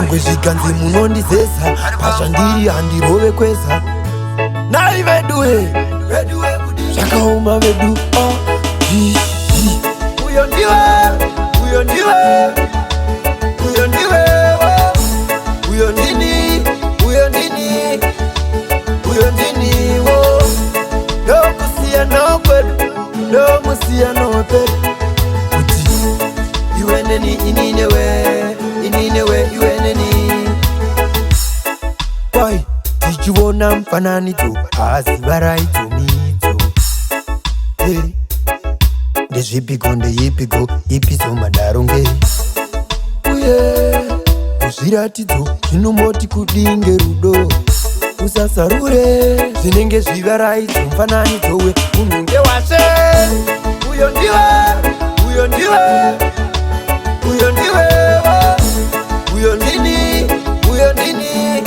nyangwe zviganzi munondizeza pasvandiri handirove kweza nai veduhe zvakaoma vedu uyo ndiwe uyo ndiwe uyo ndiwe uyo ndini uyo ndini uyo ndiniwo ndokusiyana kwedu ndomusiyana wepedu kuti iweneni ininewe ininewe iweneni kwai tichiona mufananidzo haziva raitomidzo ndezvipiko ndeyipiko ipiso madaro ngei uye kuzviratidzo zvinomboti kudinge rudo usasarure zvinenge zvivaraidzo mufananidzo wemunhu ngewashe uyo ndiwe uyo ndiwe uyo ndiwe uyo ndini uyo ndini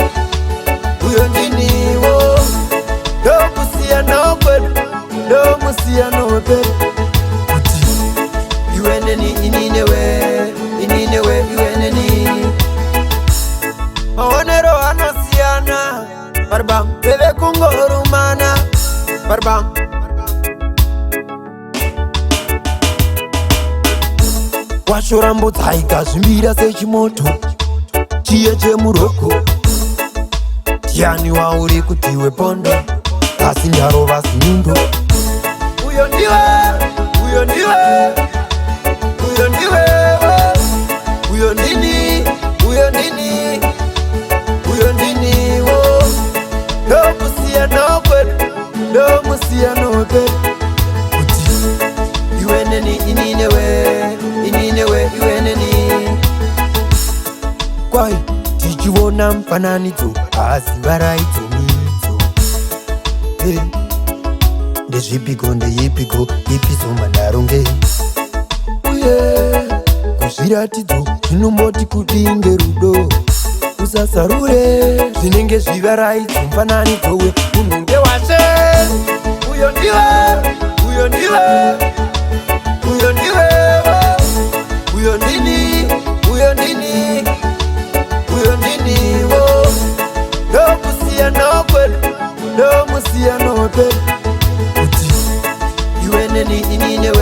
uyo ndiniwo ndokusiyana kwedu ndomusiyana wepedu kuti iweneni ininewe ininewe iweneni maonero anosiyana parbam peve kungorumana parbam washorambodza ikazvimbira sechimoto chiye chemuroko tiani wauri kuti wepondo asi ndarova zinyundo uyo ndiwe uyo ndiwe uyo ndiwe uyo ndini uyo ndini uyo ndiniwo ndokusiyana kwedu ndomusiyana wepedu kuti iweneni ininewe ininewe iweneni kwai tichiona mufananidzo haziva raidzomidzo ndezvipiko ndeyipiko ipiso madaro ngei uye kuzviratidzo zvinomboti kudinge rudo usasarure zvinenge zvivaraidzo mufananidzo wemunhu ngewashe uyo ndiwe uyo ndiwe uyo ndiwe uyo ndini uyo ndini uyo ndiniwo ndokusiyana kwedu ndomusiyana wepedu kuti iweneni ininewe